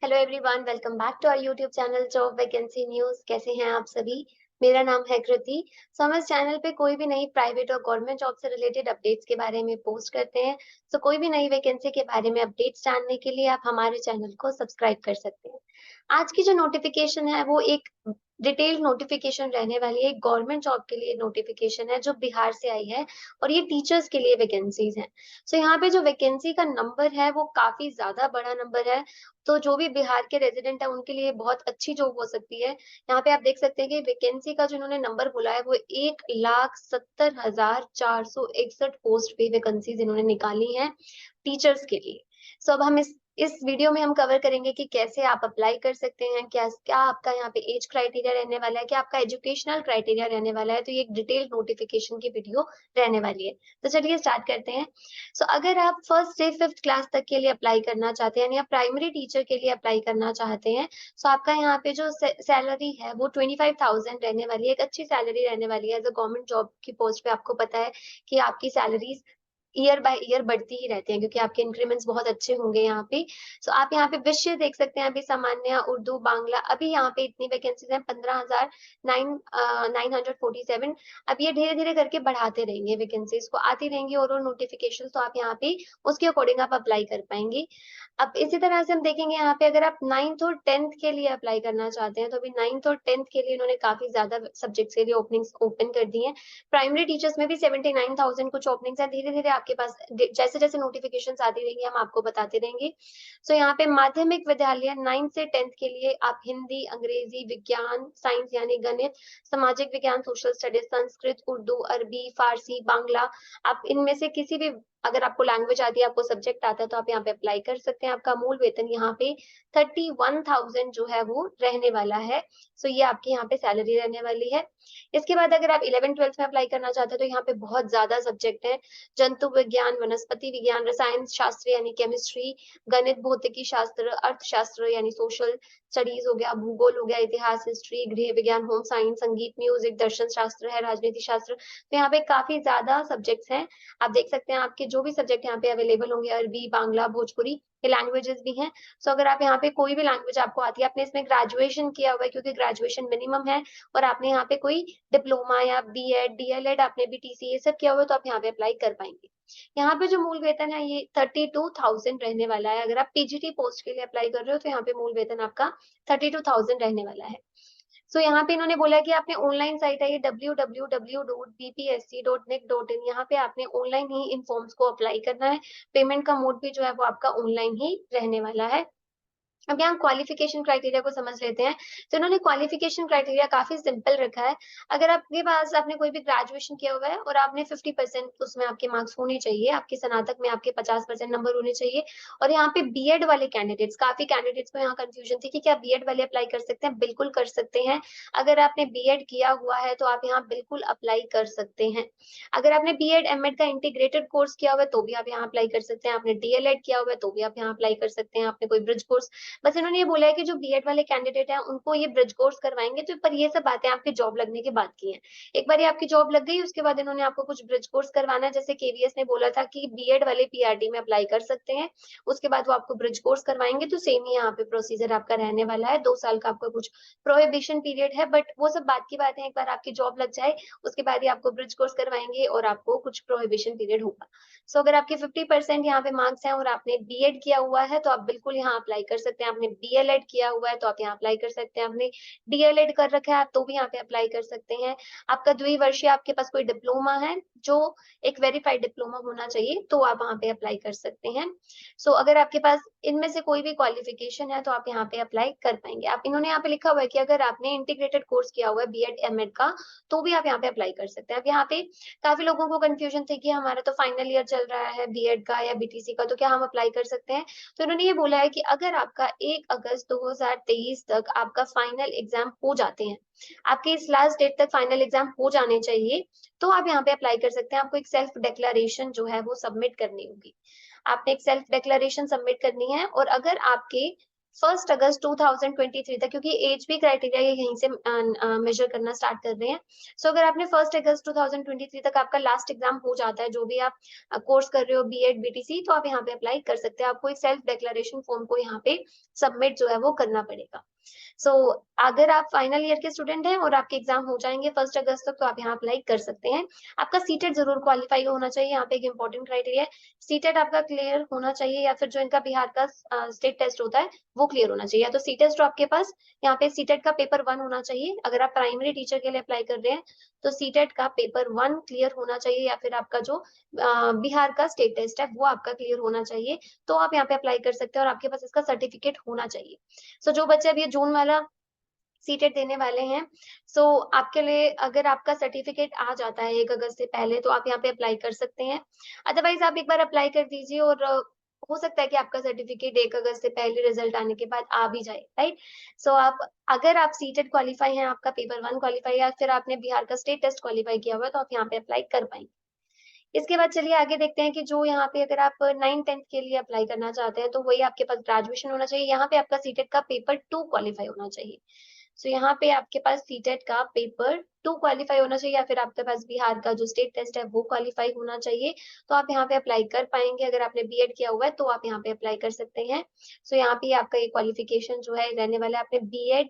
Hello everyone, welcome back to our YouTube channel job vacancy news. कैसे हैं आप सभी? मेरा नाम है कृति। हम इस चैनल पे कोई भी नई प्राइवेट और गवर्नमेंट जॉब से रिलेटेड अपडेट्स के बारे में पोस्ट करते हैं। कोई भी नई वैकेंसी के बारे में अपडेट्स जानने के लिए आप हमारे चैनल को सब्सक्राइब कर सकते हैं। आज की जो नोटिफिकेशन है वो एक डिटेल्ड नोटिफिकेशन रहने वाली है। एक गवर्नमेंट जॉब के लिए नोटिफिकेशन है जो बिहार से आई है और ये टीचर्स के लिए वैकेंसीज हैं। यहाँ पे जो वैकेंसी का नंबर है वो काफ़ी ज़्यादा बड़ा नंबर है। तो जो भी बिहार के रेज़िडेंट हैं उनके लिए बहुत अच्छी जॉब हो सकती है। यहाँ पे आप देख सकते हैं कि वैकेंसी का जो इन्होंने नंबर बोला है वो 1,70,461 पोस्ट पे वैकेंसीज़ इन्होंने निकाली हैं टीचर्स के लिए। अब हम इस वीडियो में हम कवर करेंगे कि कैसे आप अप्लाई कर सकते हैं, क्या आपका यहाँ पे एज क्राइटेरिया रहने वाला है, क्या आपका एजुकेशनल क्राइटेरिया रहने वाला है। तो ये एक डिटेल्ड नोटिफिकेशन की वीडियो रहने वाली है। तो चलिए स्टार्ट करते हैं। अगर आप फर्स्ट से फिफ्थ क्लास तक के लिए अप्लाई करना चाहते हैं या प्राइमरी टीचर के लिए अप्लाई करना चाहते हैं, आपका यहाँ पे जो सैलरी है वो 25,000 रहने वाली है। एक अच्छी सैलरी रहने वाली है। एज अ गवर्नमेंट जॉब की पोस्ट पे आपको पता है कि आपकी सैलरीज ईयर बाय ईयर बढ़ती ही रहती हैं क्योंकि आपके इंक्रीमेंट्स बहुत अच्छे होंगे यहाँ पे। आप यहाँ पे विषय देख सकते हैं, अभी सामान्य, उर्दू, बांग्ला, अभी यहाँ पे इतनी वैकेंसीज हैं 15,947। अब ये धीरे-धीरे करके बढ़ाते रहेंगे, वैकेंसीज को आती रहेंगी और नोटिफिकेशन, तो आप यहाँ पे उसके अकॉर्डिंग आप अप्लाई कर पाएंगे। अब इसी तरह से हम देखेंगे यहाँ पे, अगर आप 9th और 10th के लिए अप्लाई करना चाहते हैं तो अभी 9th और 10th के लिए इन्होंने काफी ज्यादा सब्जेक्ट्स के लिए ओपनिंग्स ओपन कर दी हैं। प्राइमरी टीचर्स में भी 79,000 कुछ ओपनिंग्स हैं। धीरे-धीरे आपके पास जैसे-जैसे नोटिफिकेशंस आती रहेंगी हम आपको बताते रहेंगे। यहाँ पे माध्यमिक विद्यालय 9th से 10th के लिए आप हिंदी, अंग्रेजी, विज्ञान, साइंस यानी गणित, सामाजिक विज्ञान, सोशल स्टडीज, संस्कृत, उर्दू, अरबी, फारसी, बांग्ला, आप इनमें से किसी भी, अगर आपको लैंग्वेज आती है, आपको सब्जेक्ट आता है, तो आप यहाँ पे अप्लाई कर सकते हैं। आपका मूल वेतन यहाँ पे 31,000 जो है वो रहने वाला है। ये आपकी यहाँ पे सैलरी रहने वाली है। इसके बाद अगर आप 11th-12th में अप्लाई करना चाहते हैं तो यहाँ पे बहुत ज्यादा सब्जेक्ट हैं। जंतु विज्ञान, वनस्पति विज्ञान, रसायन शास्त्र यानी केमिस्ट्री, गणित, भौतिकी शास्त्र, अर्थशास्त्र यानी सोशल स्टडीज हो गया, भूगोल हो गया, इतिहास, हिस्ट्री, गृह विज्ञान, होम साइंस, संगीत, म्यूजिक, दर्शन शास्त्र है, राजनीति शास्त्र। तो यहाँ पे काफी ज्यादा सब्जेक्ट्स हैं। आप देख सकते हैं आपके जो भी सब्जेक्ट यहाँ पे अवेलेबल होंगे, अरबी, बांग्ला, भोजपुरी, ये लैंग्वेजेस भी हैं। अगर आप यहाँ पे कोई भी लैंग्वेज आपको आती है, आपने इसमें ग्रेजुएशन किया हुआ है क्योंकि ग्रेजुएशन मिनिमम है, और आपने यहाँ पे कोई डिप्लोमा या बीएड, डीएलएड, आपने बीटीसी ये सब किया हुआ है, तो आप यहाँ पे अप्लाई कर पाएंगे। यहाँ पे जो मूल वेतन है ये 32,000 रहने वाला है। अगर आप पीजीटी पोस्ट के लिए अप्लाई कर रहे हो तो यहाँ पे मूल वेतन आपका 32,000 रहने वाला है। यहाँ पे इन्होंने बोला कि आपने ऑनलाइन साइट है ये www.bpsc.nic.in, यहाँ पे आपने ऑनलाइन ही इन फॉर्म्स को अप्लाई करना है। पेमेंट का मोड भी जो है वो आपका ऑनलाइन ही रहने वाला है। अब यहाँ क्वालिफिकेशन क्राइटेरिया को समझ लेते हैं। इन्होंने क्वालिफिकेशन क्राइटेरिया काफी सिंपल रखा है। अगर आपके पास आपने कोई भी ग्रेजुएशन किया हुआ है और आपने 50% उसमें आपके मार्क्स होने चाहिए, आपके स्नातक में आपके 50% नंबर होने चाहिए। और यहाँ पे बीएड वाले कैंडिडेट्स, काफी कैंडिडेट्स को यहाँ कंफ्यूजन थी कि क्या बीएड वाले अप्लाई कर सकते हैं। बिल्कुल कर सकते हैं। अगर आपने बीएड किया हुआ है तो आप यहाँ बिल्कुल अप्लाई कर सकते हैं। अगर आपने बीएड एमएड का इंटीग्रेटेड कोर्स किया हुआ है तो भी आप यहाँ अप्लाई कर सकते हैं। आपने डीएलएड किया हुआ है तो भी आप यहाँ अप्लाई कर सकते हैं। आपने कोई ब्रिज कोर्स, बस इन्होंने ये बोला है कि जो बीएड वाले कैंडिडेट हैं उनको ये ब्रिज कोर्स करवाएंगे। तो पर ये सब बातें आपकी जॉब लगने के बाद की हैं। एक बार ये आपकी जॉब लग गई उसके बाद इन्होंने आपको कुछ ब्रिज कोर्स करवाना है। जैसे केवीएस ने बोला था कि बीएड वाले पीआरडी में अप्लाई कर सकते हैं, उसके बाद वो आपको ब्रिज कोर्स करवाएंगे। तो सेम ही यहाँ पे प्रोसीजर आपका रहने वाला है। 2 साल का आपका कुछ प्रोहिबिशन पीरियड है, बट वो सब बात की बात है। एक बार आपकी जॉब लग जाए उसके बाद ही आपको ब्रिज कोर्स करवाएंगे और आपको कुछ प्रोहिबिशन पीरियड होगा। अगर आपके 50% यहाँ पे मार्क्स हैं और आपने बीएड किया हुआ है तो आप बिल्कुल यहाँ अप्लाई कर सकते हैं। आपने डीएलएड किया हुआ है तो आप यहाँ अप्लाई कर सकते हैं। आपने डीएलएड कर रखा है आप तो भी यहाँ पे अप्लाई कर सकते हैं। आपका द्विवर्षीय, आपके पास कोई डिप्लोमा है जो एक वेरीफाइड डिप्लोमा होना चाहिए, तो आप वहाँ पे अप्लाई कर सकते हैं। अगर आपके पास इनमें से कोई भी क्वालिफिकेशन है तो आप यहाँ पे अप्लाई कर पाएंगे। आप इन्होंने यहाँ पे लिखा हुआ है कि अगर आपने इंटीग्रेटेड कोर्स किया हुआ है बीएड एमएड का तो भी आप यहाँ पे अप्लाई कर सकते हैं। अब यहाँ पे काफी लोगों को कंफ्यूजन थी कि हमारा तो फाइनल ईयर चल रहा है बीएड का या बीटीसी का, तो क्या हम अप्लाई कर सकते हैं। तो इन्होंने ये बोला है कि अगर आपका 1 अगस्त 2023 तक आपका फाइनल एग्जाम हो जाते हैं, आपके इस लास्ट डेट तक फाइनल एग्जाम हो जाने चाहिए, तो आप यहाँ पे अप्लाई कर सकते हैं। आपको एक सेल्फ डिक्लेरेशन जो है वो सबमिट करनी होगी। आपने एक सेल्फ डिक्लेरेशन सबमिट करनी है और अगर आपके 1 अगस्त 2023 तक, क्योंकि एज भी क्राइटेरिया ये यहीं से मेजर करना स्टार्ट कर रहे हैं। सो अगर आपने 1 अगस्त 2023 तक आपका लास्ट एग्जाम हो जाता है, जो भी आप कोर्स कर रहे हो, बीएड बीटीसी, तो आप यहाँ पे अप्लाई कर सकते हैं। आपको एक सेल्फ डिक्लेरेशन फॉर्म को यहाँ पे सबमिट जो है वो करना पड़ेगा। सो अगर आप फाइनल ईयर के स्टूडेंट हैं और आपके एग्जाम हो जाएंगे 1 अगस्त तक, तो आप यहाँ अप्लाई कर सकते हैं। आपका सीटेट जरूर क्वालिफाई होना चाहिए, यहाँ पे एक इंपॉर्टेंट क्राइटेरिया है। सीटेट आपका क्लियर होना चाहिए, या फिर जो इनका बिहार का स्टेट टेस्ट होता है वो क्लियर होना चाहिए। या तो सी टेस्ट आपके पास, यहाँ पे सीटेट का पेपर 1 होना चाहिए। अगर आप प्राइमरी टीचर के लिए अप्लाई कर रहे हैं तो सीटेट का पेपर 1 क्लियर होना चाहिए, या फिर आपका जो बिहार का स्टेट टेस्ट है वो आपका क्लियर होना चाहिए। तो आप यहाँ पे अप्लाई कर सकते हैं और आपके पास इसका सर्टिफिकेट होना चाहिए। सो जो बच्चे अभी जून वाला सीटेट देने वाले हैं, सो आपके लिए अगर आपका सर्टिफिकेट आ जाता है 1 अगस्त से पहले, तो आप यहाँ पे अप्लाई कर सकते हैं। अदरवाइज आप एक बार अप्लाई कर दीजिए, और हो सकता है कि आपका सर्टिफिकेट 1 अगस्त से पहले रिजल्ट आने के बाद आ भी जाए, राइट? सो आप, अगर आप सीटेट क्वालिफाई हैं, आपका पेपर 1 क्वालिफाई है, या फिर आपने बिहार का स्टेट टेस्ट क्वालिफाई किया हुआ है, तो आप यहाँ पे अप्लाई कर पाएंगे। इसके बाद चलिए आगे देखते हैं कि जो यहाँ पे अगर आप 9th-10th के लिए अप्लाई करना चाहते हैं, तो वही आपके पास ग्रेजुएशन होना चाहिए। यहाँ पे आपका सीटेट का पेपर 2 क्वालिफाई होना चाहिए। सो यहाँ पे आपके पास सीटेट का पेपर 2 क्वालिफाई होना चाहिए, या फिर आपके पास बिहार का जो स्टेट टेस्ट है वो क्वालिफाई होना चाहिए। तो आप यहाँ पे अप्लाई कर पाएंगे। अगर आपने बीएड किया हुआ है तो आप यहाँ पे अप्लाई कर सकते हैं। सो यहाँ पे आपका ये क्वालिफिकेशन जो है रहने वाला है, आपने बीएड,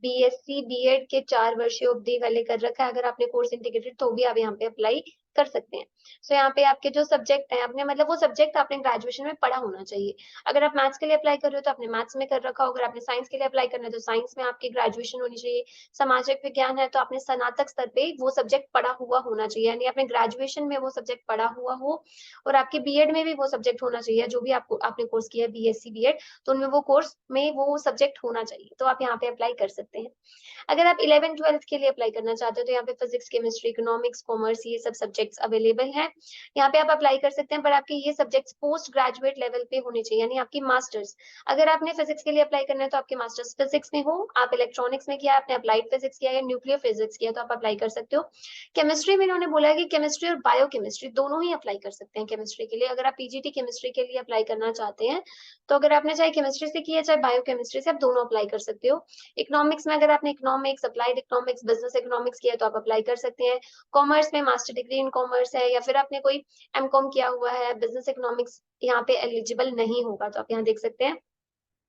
बीएससी, बीएड के 4 वर्षीय अवधि वाले कर रखा है। अगर आपने कोर्स इंटीग्रेटेड, तो भी आप यहाँ पे अप्लाई कर सकते हैं। सो यहाँ पे आपके जो सब्जेक्ट है, आपने मतलब वो सब्जेक्ट आपने ग्रेजुएशन में पढ़ा होना चाहिए। अगर आप मैथ्स के लिए अप्लाई कर रहे हो तो आपने मैथ्स में कर रखा हो। अगर आपने साइंस के लिए अप्लाई करना है तो साइंस में आपकी ग्रेजुएशन होनी चाहिए। सामाजिक विज्ञान है तो आपने स्नातक स्तर पे वो सब्जेक्ट पढ़ा हुआ होना चाहिए, यानी आपने ग्रेजुएशन में वो सब्जेक्ट पढ़ा हुआ हो। और आपके बीएड में भी वो सब्जेक्ट होना चाहिए, जो भी आपको आपने कोर्स किया है बीएससी बीएड, तो उनमें वो कोर्स में वो सब्जेक्ट होना चाहिए। तो आप यहाँ पे अप्लाई कर सकते हैं। अगर आप 11th-12th के लिए अप्लाई करना चाहते हो, तो यहाँ पे फिजिक्स, केमिस्ट्री, इकोनॉमिक्स, कॉमर्स, ये सब सब्जेक्ट्स अवेलेबल हैं। यहाँ पे आप अप्लाई कर सकते हैं, पर आपके ये सब्जेक्ट्स पोस्ट ग्रेजुएट लेवल पे होने चाहिए, यानी आपकी मास्टर्स। अगर आपने फिजिक्स के लिए अप्लाई करना है तो आपके मास्टर्स फिजिक्स में हो, आप इलेक्ट्रॉनिक्स में किया, आपने अप्लाइड फिजिक्स किया या न्यूक्लियर फिजिक्स किया, तो आप अप्लाई कर सकते हो। केमिस्ट्री में इन्होंने बोला है कि केमिस्ट्री और बायोकेमिस्ट्री दोनों ही अप्लाई कर सकते हैं केमिस्ट्री के लिए। अगर आप पीजीटी केमिस्ट्री के लिए अप्लाई करना चाहते हैं, तो अगर आपने चाहे केमिस्ट्री से किया चाहे बायोकेमिस्ट्री से, आप दोनों अप्लाई कर सकते हो। इकोनॉमिक्स में अगर आपने economics, applied economics, business economics किया तो आप अप्लाई कर सकते हैं। कॉमर्स में मास्टर डिग्री इन कॉमर्स है, या फिर आपने कोई एमकॉम किया हुआ है, बिजनेस इकोनॉमिक्स यहाँ पे एलिजिबल नहीं होगा। तो आप यहाँ देख सकते हैं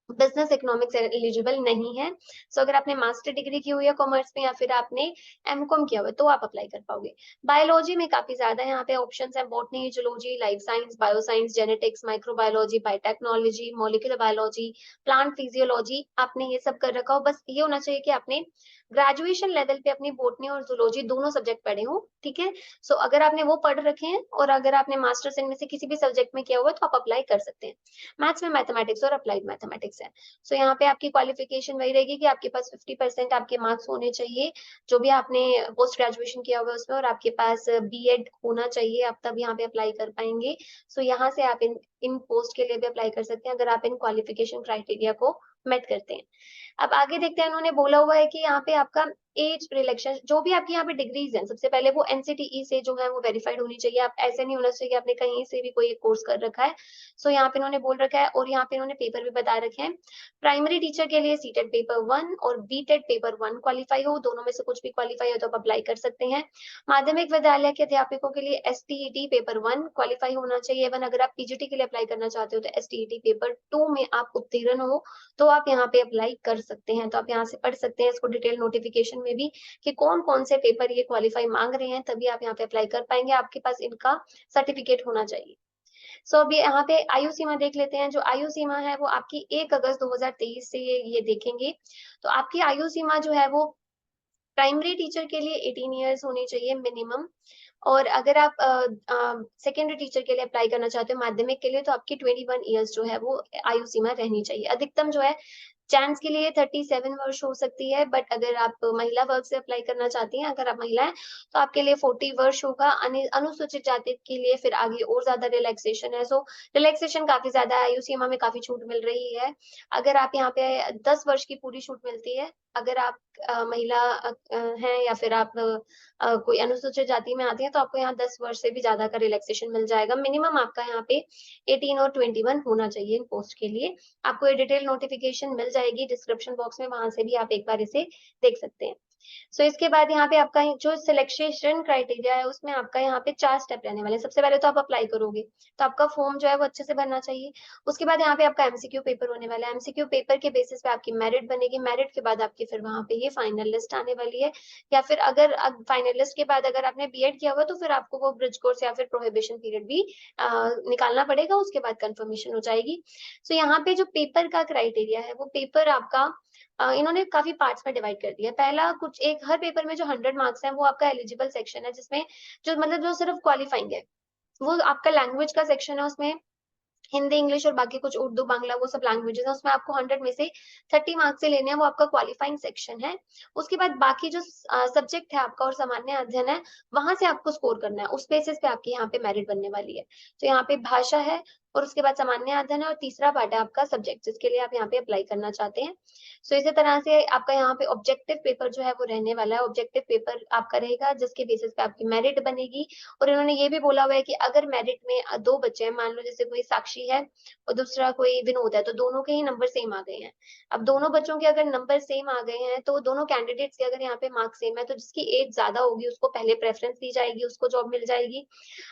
बिजनेस इकोनॉमिक्स एलिजिबल नहीं है। सो अगर आपने मास्टर डिग्री की हुई है कॉमर्स में, या फिर आपने एमकॉम किया हुआ है, तो आप अप्लाई कर पाओगे। बायोलॉजी में काफी ज्यादा यहाँ पे ऑप्शंस हैं, botany, zoology, life science, bioscience, genetics, microbiology, biotechnology, molecular biology, plant physiology, आपने ये सब कर रखा हो। बस ये होना चाहिए कि आपने ग्रेजुएशन लेवल पे अपनी बॉटनी और जूलॉजी दोनों सब्जेक्ट पढ़े हो, ठीक है? सो अगर आपने वो पढ़ रखे हैं, और अगर आपने मास्टर्स इनमें से किसी भी सब्जेक्ट में किया हुआ है, तो आप अप्लाई कर सकते हैं। मैथ्स में मैथमेटिक्स और अप्लाइड मैथमेटिक्स है। सो यहाँ पे आपकी क्वालिफिकेशन वही रहेगी कि आपके पास 50% आपके मार्क्स होने चाहिए, जो भी आपने पोस्ट ग्रेजुएशन किया हुआ है उसमें, और आपके पास बीएड होना चाहिए, आप तब यहाँ पे अप्लाई कर पाएंगे। सो यहाँ से आप इन पोस्ट के लिए भी अप्लाई कर सकते हैं, अगर आप इन क्वालिफिकेशन क्राइटेरिया को मेट करते हैं। अब आगे देखते हैं, इन्होंने बोला हुआ है कि यहाँ पे आपका एज रिलेक्शन, जो भी आपकी यहाँ पे डिग्रीज हैं, सबसे पहले वो एनसीटीई से जो है वो वेरीफाइड होनी चाहिए। आप ऐसे नहीं होना चाहिए कि आपने कहीं से भी कोई एक कोर्स कर रखा है। सो यहाँ पे इन्होंने बोल रखा है, और यहाँ पे इन्होंने पेपर भी बता रखे हैं। प्राइमरी टीचर के लिए सीटेट पेपर 1 और बीटेट पेपर 1 क्वालिफाई हो, दोनों में से कुछ भी क्वालिफाई हो तो आप अप्लाई कर सकते हैं। माध्यमिक विद्यालय के अध्यापकों के लिए एसटीईटी पेपर 1 क्वालिफाई होना चाहिए। इवन अगर आप पीजीटी के लिए अप्लाई करना चाहते हो तो एसटीईटी पेपर 2 में आप उत्तीर्ण हो, तो आप यहाँ पे अप्लाई कर सकते हैं। तो आप यहाँ से पढ़ सकते हैं इसको डिटेल नोटिफिकेशन में भी, कि कौन कौन से पेपर ये क्वालिफाई मांग रहे हैं, तभी आप यहाँ पे अप्लाई कर पाएंगे। आपके पास इनका सर्टिफिकेट होना चाहिए। सो अभी यहाँ पे आयु सीमा देख लेते हैं। जो आयु सीमा है वो आपकी 1 अगस्त 2023 से ये देखेंगे। तो आपकी आयु सीमा जो है वो प्राइमरी टीचर के लिए 18 इयर्स होनी चाहिए मिनिमम। और अगर आप सेकेंडरी टीचर के लिए अप्लाई करना चाहते हो माध्यमिक के लिए, तो आपकी 21 इयर्स जो है वो आयु सीमा रहनी चाहिए। अधिकतम जो है जेंट्स के लिए 37 वर्ष हो सकती है, बट अगर आप महिला वर्ग से अप्लाई करना चाहती हैं, अगर आप महिला हैं, तो आपके लिए 40 वर्ष होगा। अनुसूचित जाति के लिए फिर आगे और ज्यादा रिलैक्सेशन है। सो रिलैक्सेशन काफी ज्यादा है, आयु सीमा में काफी छूट मिल रही है। अगर आप यहाँ पे 10 वर्ष की पूरी छूट मिलती है, अगर आप महिला हैं या फिर आप कोई अनुसूचित जाति में आती हैं, तो आपको यहाँ 10 वर्ष से भी ज़्यादा का रिलैक्सेशन मिल जाएगा। मिनिमम आपका यहाँ पे 18 और 21 होना चाहिए इन पोस्ट के लिए। आपको ये डिटेल नोटिफ़िकेशन मिल जाएगी डिस्क्रिप्शन बॉक्स में, वहाँ से भी आप एक बार इसे देख सकते हैं। सो इसके बाद यहाँ पे आपका जो सिलेक्शन क्राइटेरिया है, उसमें आपका यहाँ पे 4 स्टेप रहने वाले हैं। सबसे पहले तो आप अप्लाई करोगे, तो आपका फॉर्म जो है वो अच्छे से भरना चाहिए। उसके बाद यहाँ पे आपका एमसीक्यू पेपर होने वाला है। एमसीक्यू पेपर के बेसिस पे आपकी मेरिट बनेगी। मेरिट के बाद आपकी फिर वहाँ पे ये फाइनल लिस्ट आने वाली है, या फिर अगर फाइनल लिस्ट के बाद अगर आपने बीएड किया हुआ तो फिर आपको वो ब्रिज कोर्स या फिर प्रोहिबिशन पीरियड भी निकालना पड़ेगा, उसके बाद कंफर्मेशन हो जाएगी। सो यहाँ पे जो पेपर का क्राइटेरिया है, वो पेपर आपका इन्होंने काफ़ी पार्ट्स में डिवाइड कर दिया है। पहला कुछ एक हर पेपर में जो 100 मार्क्स हैं, वो आपका एलिजिबल सेक्शन है, जिसमें जो मतलब जो सिर्फ़ क्वालिफाइंग है। वो आपका लैंग्वेज का सेक्शन है, उसमें हिंदी, इंग्लिश और बाकी कुछ उर्दू, बांग्ला वो सब लैंग्वेजेज़ हैं, उसमें आपको 100 में से 30 मार्क्स से लेने हैं, वो आपका क्वालिफाइंग सेक्शन है। उसके बाद बाकी जो सब्जेक्ट है आपका और सामान्य अध्ययन है, वहाँ से आपको स्कोर करना है, उस बेसिस पे आपकी यहाँ पे मेरिट बनने वाली है। तो यहाँ पे भाषा है और उसके बाद सामान्य अध्ययन है और तीसरा पार्ट है आपका सब्जेक्ट, जिसके लिए आप यहाँ पे अप्लाई करना चाहते हैं। सो इसी तरह से आपका यहाँ पे ऑब्जेक्टिव पेपर जो है वो रहने वाला है। ऑब्जेक्टिव पेपर आपका रहेगा जिसके बेसिस पे आपकी मेरिट बनेगी, और इन्होंने ये भी बोला हुआ है कि अगर मेरिट में 2 बच्चे हैं, मान लो जैसे कोई साक्षी है और दूसरा कोई विनोद है, तो दोनों के ही नंबर सेम आ गए हैं। अब दोनों बच्चों के अगर नंबर सेम आ गए हैं, तो दोनों कैंडिडेट्स के अगर यहाँ पे मार्क्स सेम है, तो जिसकी एज ज़्यादा होगी उसको पहले प्रेफ़रेंस दी जाएगी, उसको जॉब मिल जाएगी।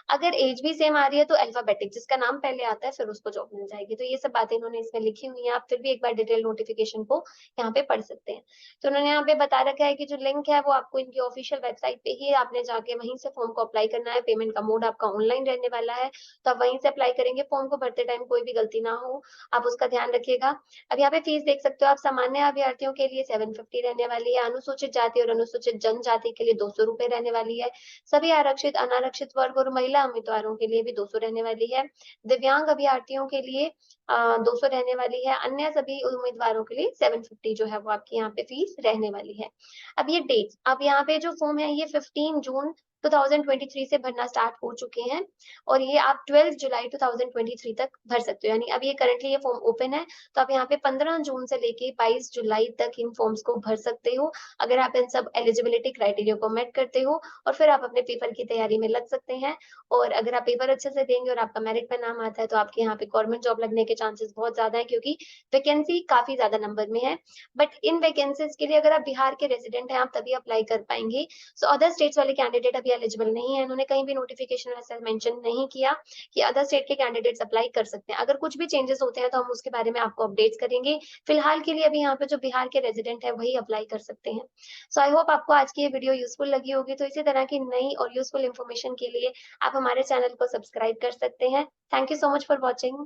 अगर एज भी सेम आ रही है तो अल्फाबेटिक जिसका नाम पहले आता है फिर उसको जॉब मिल जाएगी। तो ये सब बातें इन्होंने इसमें लिखी हुई हैं, आप फिर भी एक बार डिटेल नोटिफ़िकेशन को यहाँ पे पढ़ सकते हैं। तो उन्होंने यहाँ पे बता रखा है कि जो लिंक है वो आपको इनकी ऑफ़िशियल वेबसाइट पे ही आपने जाके वहीं से फ़ॉर्म को अप्लाई करना है। पेमेंट का मोड आपका ऑनलाइन रहने वाला है, तो आप वहीं से अप्लाई करेंगे। फ़ॉर्म को भरते टाइम कोई भी गलती ना हो, आप उसका ध्यान रखिएगा। अब यहाँ पे फ़ीस देख सकते हो आप, सामान्य अभ्यर्थियों के लिए 750 रहने वाली है, अनुसूचित जाति और अनुसूचित जनजाति के लिए 200 रुपए रहने वाली है। सभी आरक्षित, अनारक्षित वर्ग और महिला उम्मीदवारों के लिए भी 200 रहने वाली है। दिव्यांग अभ्यर्थियों के लिए 200 रहने वाली है। अन्य सभी उम्मीदवारों के लिए 750 जो है वो आपकी यहाँ पे फीस रहने वाली है। अब ये डेट्स, अब यहाँ पे जो फॉर्म है ये 15 जून 2023 से भरना स्टार्ट हो चुके हैं, और ये आप 12 जुलाई 2023 तक भर सकते हो। यानी अब ये करंटली ये फॉर्म ओपन है, तो आप यहाँ पे 15 जून से लेके 22 जुलाई तक इन फॉर्म्स को भर सकते हो, अगर आप इन सब एलिजिबिलिटी क्राइटेरिया को मेट करते हो, और फिर आप अपने पेपर की तैयारी में लग सकते हैं। और अगर आप पेपर अच्छे से देंगे और आपका मेरिट में नाम आता है, तो आपके यहाँ पे गवर्नमेंट जॉब लगने के चांसेस बहुत ज़्यादा हैं, क्योंकि वैकेंसी काफ़ी ज़्यादा नंबर में है। बट इन वैकेंसीज़ के लिए अगर आप बिहार के रेज़िडेंट हैं, आप तभी अप्लाई कर पाएँगे। सो अदर स्टेट्स वाले कैंडिडेट अभी एलिजिबल नहीं है। इन्होंने कहीं भी नोटिफ़िकेशन में ऐसा मेंशन नहीं किया कि अदर स्टेट के कैंडिडेट्स अप्लाई कर सकते हैं। अगर कुछ भी चेंजेस होते हैं, तो हम उसके बारे में आपको अपडेट्स करेंगे। फिलहाल के लिए अभी यहाँ पे जो बिहार के रेज़िडेंट हैं, वही अप्लाई कर सकते हैं। सो आई होप आपको आज की ये वीडियो यूज़फुल लगी होगी। तो इसी तरह की नई और यूज़फुल इन्फॉर्मेशन के लिए आप हमारे चैनल को सब्सक्राइब कर सकते हैं। Thank you so much for watching.